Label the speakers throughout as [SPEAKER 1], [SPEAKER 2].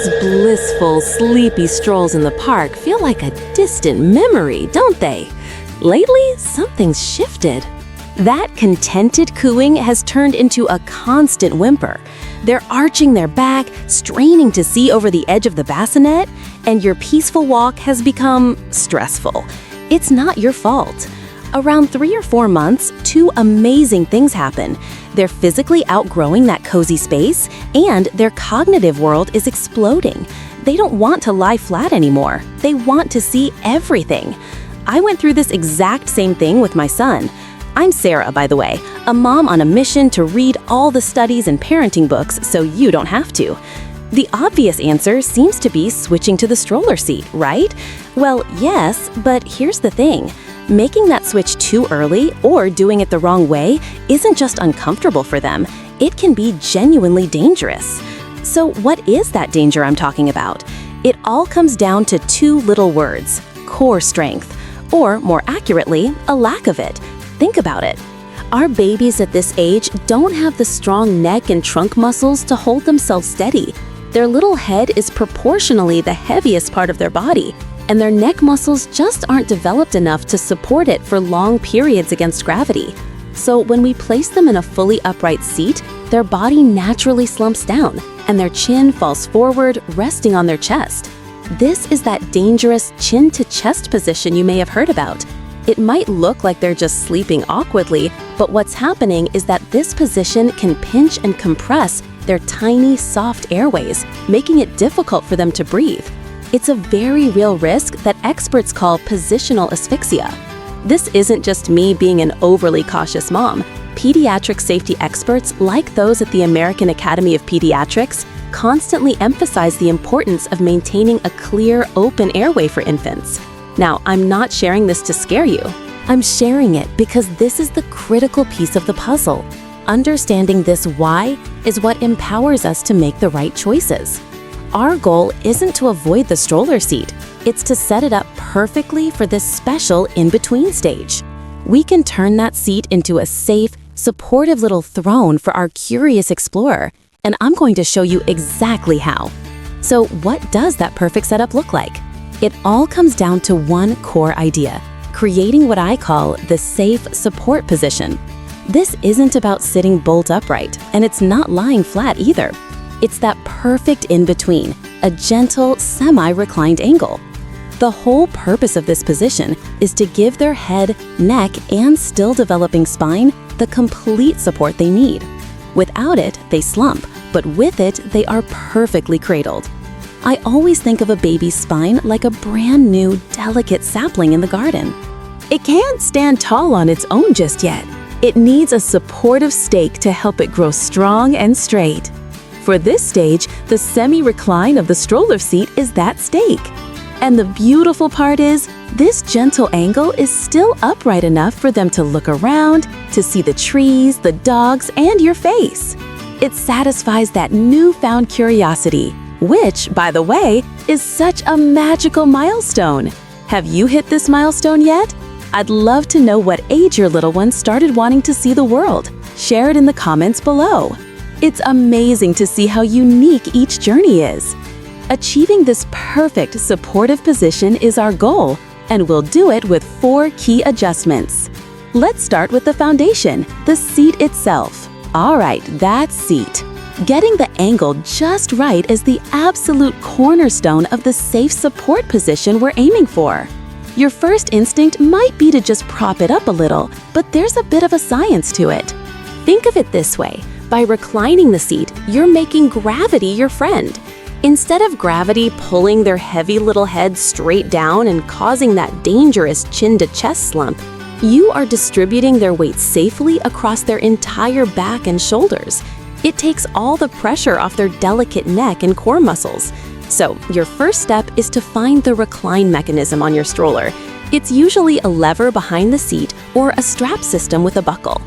[SPEAKER 1] Those blissful, sleepy strolls in the park feel like a distant memory, don't they? Lately, something's shifted. That contented cooing has turned into a constant whimper. They're arching their back, straining to see over the edge of the bassinet, and your peaceful walk has become stressful. It's not your fault. Around 3 or 4 months, 2 amazing things happen. They're physically outgrowing that cozy space, and their cognitive world is exploding. They don't want to lie flat anymore. They want to see everything. I went through this exact same thing with my son. I'm Sarah, by the way, a mom on a mission to read all the studies and parenting books so you don't have to. The obvious answer seems to be switching to the stroller seat, right? Well, yes, but here's the thing. Making that switch too early or doing it the wrong way isn't just uncomfortable for them, it can be genuinely dangerous. So what is that danger I'm talking about? It all comes down to 2 little words: core strength, or more accurately, a lack of it. Think about it. Our babies at this age don't have the strong neck and trunk muscles to hold themselves steady. Their little head is proportionally the heaviest part of their body, and their neck muscles just aren't developed enough to support it for long periods against gravity. So when we place them in a fully upright seat, their body naturally slumps down, and their chin falls forward, resting on their chest. This is that dangerous chin-to-chest position you may have heard about. It might look like they're just sleeping awkwardly, but what's happening is that this position can pinch and compress their tiny, soft airways, making it difficult for them to breathe. It's a very real risk that experts call positional asphyxia. This isn't just me being an overly cautious mom. Pediatric safety experts, like those at the American Academy of Pediatrics, constantly emphasize the importance of maintaining a clear, open airway for infants. Now, I'm not sharing this to scare you. I'm sharing it because this is the critical piece of the puzzle. Understanding this why is what empowers us to make the right choices. Our goal isn't to avoid the stroller seat, it's to set it up perfectly for this special in-between stage. We can turn that seat into a safe, supportive little throne for our curious explorer, and I'm going to show you exactly how. So what does that perfect setup look like? It all comes down to one core idea: creating what I call the safe support position. This isn't about sitting bolt upright, and it's not lying flat either. It's that perfect in-between, a gentle, semi-reclined angle. The whole purpose of this position is to give their head, neck, and still developing spine the complete support they need. Without it, they slump, but with it, they are perfectly cradled. I always think of a baby's spine like a brand new, delicate sapling in the garden. It can't stand tall on its own just yet. It needs a supportive stake to help it grow strong and straight. For this stage, the semi-recline of the stroller seat is that stake. And the beautiful part is, this gentle angle is still upright enough for them to look around, to see the trees, the dogs, and your face. It satisfies that newfound curiosity, which, by the way, is such a magical milestone. Have you hit this milestone yet? I'd love to know what age your little one started wanting to see the world. Share it in the comments below. It's amazing to see how unique each journey is. Achieving this perfect supportive position is our goal, and we'll do it with 4 key adjustments. Let's start with the foundation, the seat itself. All right, that seat. Getting the angle just right is the absolute cornerstone of the safe support position we're aiming for. Your first instinct might be to just prop it up a little, but there's a bit of a science to it. Think of it this way. By reclining the seat, you're making gravity your friend. Instead of gravity pulling their heavy little head straight down and causing that dangerous chin-to-chest slump, you are distributing their weight safely across their entire back and shoulders. It takes all the pressure off their delicate neck and core muscles. So, your first step is to find the recline mechanism on your stroller. It's usually a lever behind the seat or a strap system with a buckle.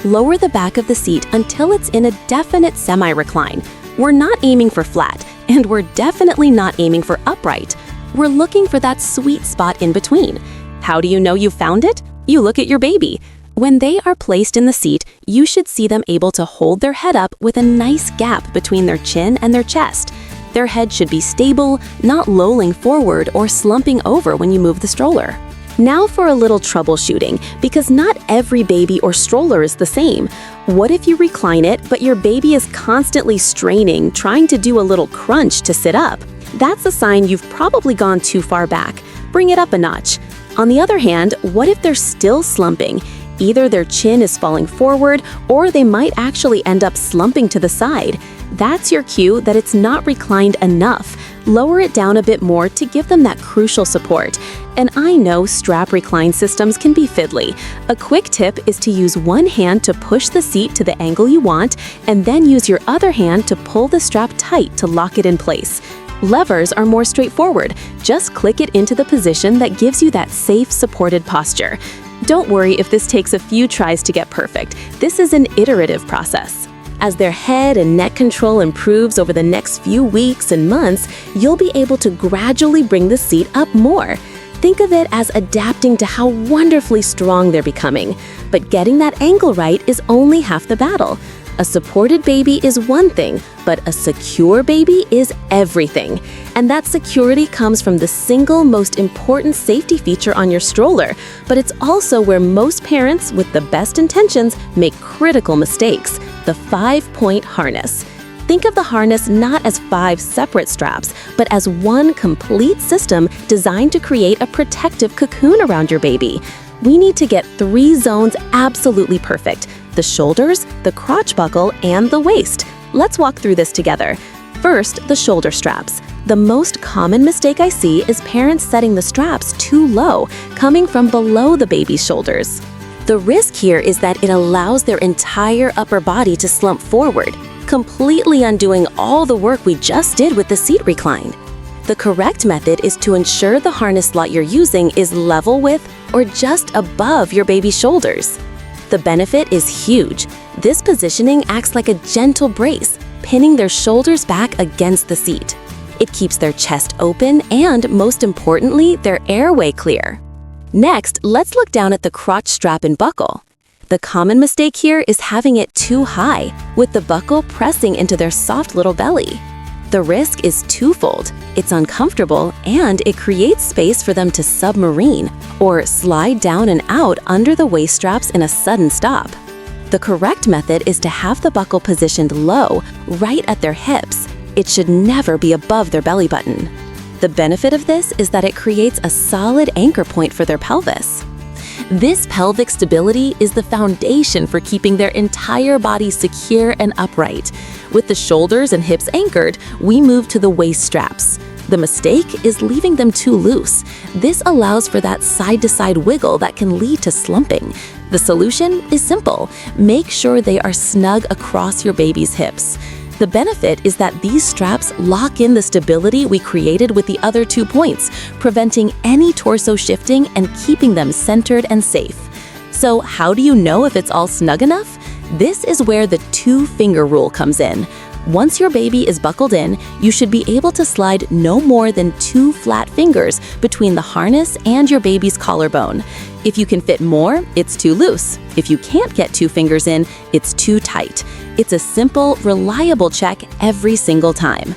[SPEAKER 1] Lower the back of the seat until it's in a definite semi-recline. We're not aiming for flat, and we're definitely not aiming for upright. We're looking for that sweet spot in between. How do you know you found it? You look at your baby. When they are placed in the seat, you should see them able to hold their head up with a nice gap between their chin and their chest. Their head should be stable, not lolling forward or slumping over when you move the stroller. Now for a little troubleshooting, because not every baby or stroller is the same. What if you recline it, but your baby is constantly straining, trying to do a little crunch to sit up? That's a sign you've probably gone too far back. Bring it up a notch. On the other hand, what if they're still slumping? Either their chin is falling forward, or they might actually end up slumping to the side. That's your cue that it's not reclined enough. Lower it down a bit more to give them that crucial support. And I know strap recline systems can be fiddly. A quick tip is to use one hand to push the seat to the angle you want, and then use your other hand to pull the strap tight to lock it in place. Levers are more straightforward. Just click it into the position that gives you that safe, supported posture. Don't worry if this takes a few tries to get perfect. This is an iterative process. As their head and neck control improves over the next few weeks and months, you'll be able to gradually bring the seat up more. Think of it as adapting to how wonderfully strong they're becoming. But getting that angle right is only half the battle. A supported baby is one thing, but a secure baby is everything. And that security comes from the single most important safety feature on your stroller, but it's also where most parents with the best intentions make critical mistakes: the 5-point harness. Think of the harness not as 5 separate straps, but as one complete system designed to create a protective cocoon around your baby. We need to get 3 zones absolutely perfect: the shoulders, the crotch buckle, and the waist. Let's walk through this together. First, the shoulder straps. The most common mistake I see is parents setting the straps too low, coming from below the baby's shoulders. The risk here is that it allows their entire upper body to slump forward, completely undoing all the work we just did with the seat recline. The correct method is to ensure the harness slot you're using is level with or just above your baby's shoulders. The benefit is huge. This positioning acts like a gentle brace, pinning their shoulders back against the seat. It keeps their chest open and, most importantly, their airway clear. Next, let's look down at the crotch strap and buckle. The common mistake here is having it too high, with the buckle pressing into their soft little belly. The risk is twofold. It's uncomfortable, and it creates space for them to submarine or slide down and out under the waist straps in a sudden stop. The correct method is to have the buckle positioned low, right at their hips. It should never be above their belly button. The benefit of this is that it creates a solid anchor point for their pelvis. This pelvic stability is the foundation for keeping their entire body secure and upright. With the shoulders and hips anchored, we move to the waist straps. The mistake is leaving them too loose. This allows for that side-to-side wiggle that can lead to slumping. The solution is simple. Make sure they are snug across your baby's hips. The benefit is that these straps lock in the stability we created with the other 2 points, preventing any torso shifting and keeping them centered and safe. So how do you know if it's all snug enough? This is where the 2-finger rule comes in. Once your baby is buckled in, you should be able to slide no more than 2 flat fingers between the harness and your baby's collarbone. If you can fit more, it's too loose. If you can't get 2 fingers in, it's too tight. It's a simple, reliable check every single time.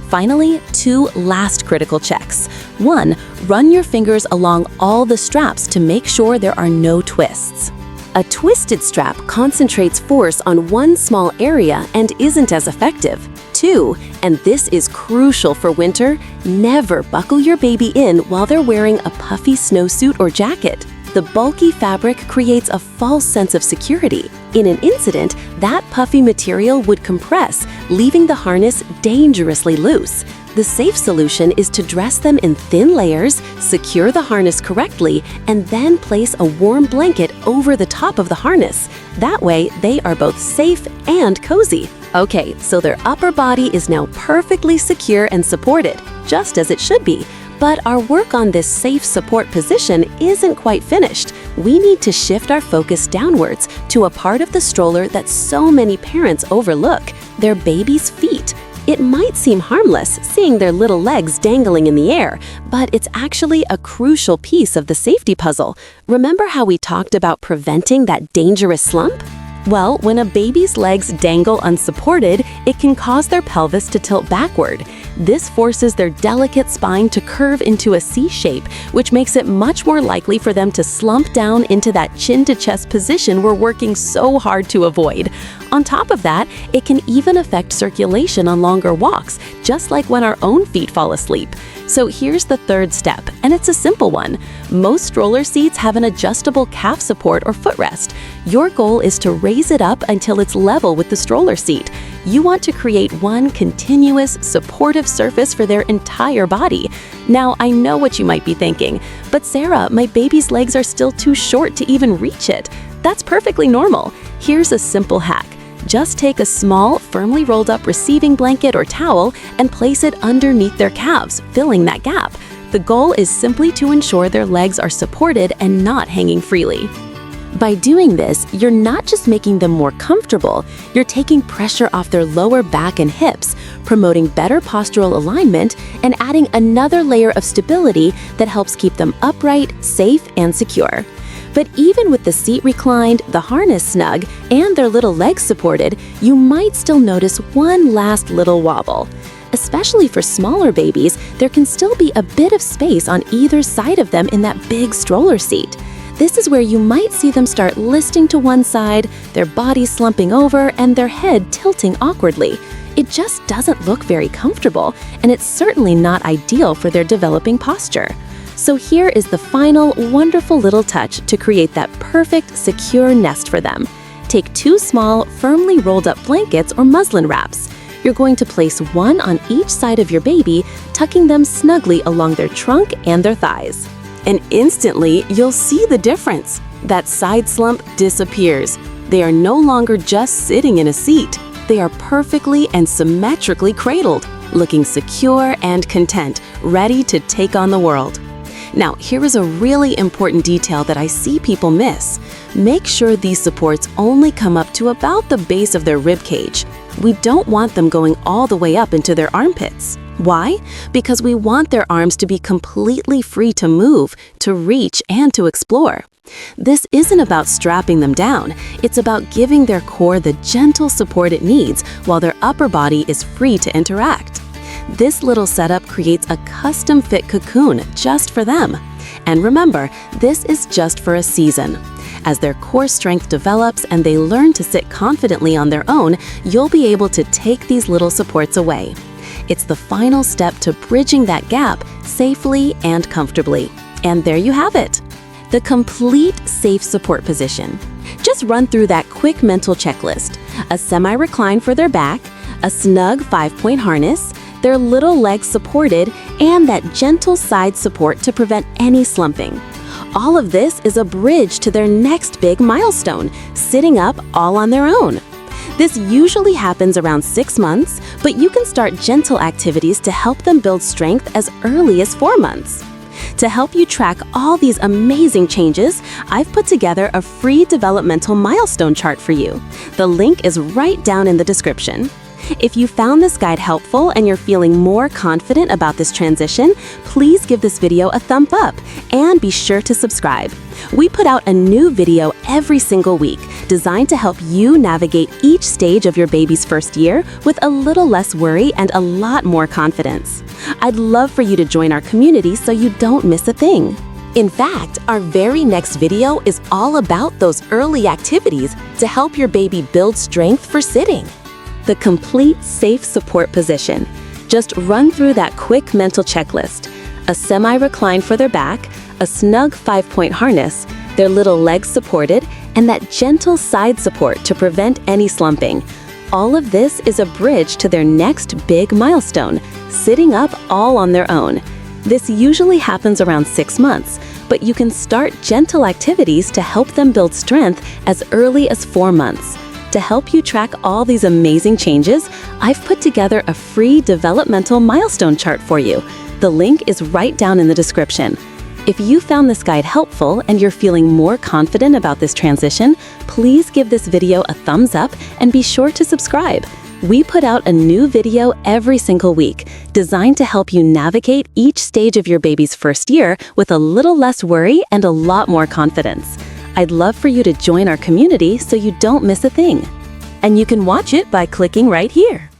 [SPEAKER 1] Finally, 2 last critical checks. 1, run your fingers along all the straps to make sure there are no twists. A twisted strap concentrates force on one small area and isn't as effective. 2, and this is crucial for winter, never buckle your baby in while they're wearing a puffy snowsuit or jacket. The bulky fabric creates a false sense of security. In an incident, that puffy material would compress, leaving the harness dangerously loose. The safe solution is to dress them in thin layers, secure the harness correctly, and then place a warm blanket over the top of the harness. That way, they are both safe and cozy. Okay, so their upper body is now perfectly secure and supported, just as it should be. But our work on this safe support position isn't quite finished. We need to shift our focus downwards to a part of the stroller that so many parents overlook: their baby's feet. It might seem harmless, seeing their little legs dangling in the air, but it's actually a crucial piece of the safety puzzle. Remember how we talked about preventing that dangerous slump? Well, when a baby's legs dangle unsupported, it can cause their pelvis to tilt backward. This forces their delicate spine to curve into a C shape, which makes it much more likely for them to slump down into that chin-to-chest position we're working so hard to avoid. On top of that, it can even affect circulation on longer walks, just like when our own feet fall asleep. So here's the third step, and it's a simple one. Most stroller seats have an adjustable calf support or footrest. Your goal is to raise it up until it's level with the stroller seat. You want to create one continuous, supportive surface for their entire body. Now, I know what you might be thinking, but Sarah, my baby's legs are still too short to even reach it. That's perfectly normal. Here's a simple hack. Just take a small, firmly rolled up receiving blanket or towel and place it underneath their calves, filling that gap. The goal is simply to ensure their legs are supported and not hanging freely. By doing this, you're not just making them more comfortable, you're taking pressure off their lower back and hips, promoting better postural alignment, and adding another layer of stability that helps keep them upright, safe, and secure. But even with the seat reclined, the harness snug, and their little legs supported, you might still notice one last little wobble. Especially for smaller babies, there can still be a bit of space on either side of them in that big stroller seat. This is where you might see them start listing to one side, their body slumping over, and their head tilting awkwardly. It just doesn't look very comfortable, and it's certainly not ideal for their developing posture. So here is the final wonderful little touch to create that perfect, secure nest for them. Take 2 small, firmly rolled up blankets or muslin wraps. You're going to place one on each side of your baby, tucking them snugly along their trunk and their thighs. And instantly, you'll see the difference. That side slump disappears. They are no longer just sitting in a seat. They are perfectly and symmetrically cradled, looking secure and content, ready to take on the world. Now, here is a really important detail that I see people miss. Make sure these supports only come up to about the base of their rib cage. We don't want them going all the way up into their armpits. Why? Because we want their arms to be completely free to move, to reach, and to explore. This isn't about strapping them down. It's about giving their core the gentle support it needs while their upper body is free to interact. This little setup creates a custom-fit cocoon just for them. And remember, this is just for a season. As their core strength develops and they learn to sit confidently on their own, you'll be able to take these little supports away. It's the final step to bridging that gap safely and comfortably. And there you have it, the complete safe support position. Just run through that quick mental checklist: a semi-recline for their back, a snug 5-point harness, their little legs supported, and that gentle side support to prevent any slumping. All of this is a bridge to their next big milestone, sitting up all on their own. This usually happens around 6 months, but you can start gentle activities to help them build strength as early as 4 months. To help you track all these amazing changes, I've put together a free developmental milestone chart for you. The link is right down in the description. If you found this guide helpful and you're feeling more confident about this transition, please give this video a thumb up and be sure to subscribe. We put out a new video every single week designed to help you navigate each stage of your baby's first year with a little less worry and a lot more confidence. I'd love for you to join our community so you don't miss a thing. In fact, our very next video is all about those early activities to help your baby build strength for sitting. The complete safe support position. Just run through that quick mental checklist: a semi-recline for their back, a snug 5-point harness, their little legs supported, and that gentle side support to prevent any slumping. All of this is a bridge to their next big milestone, sitting up all on their own. This usually happens around 6 months, but you can start gentle activities to help them build strength as early as 4 months. To help you track all these amazing changes, I've put together a free developmental milestone chart for you. The link is right down in the description. If you found this guide helpful and you're feeling more confident about this transition, please give this video a thumbs up and be sure to subscribe. We put out a new video every single week, designed to help you navigate each stage of your baby's first year with a little less worry and a lot more confidence. I'd love for you to join our community so you don't miss a thing. And you can watch it by clicking right here.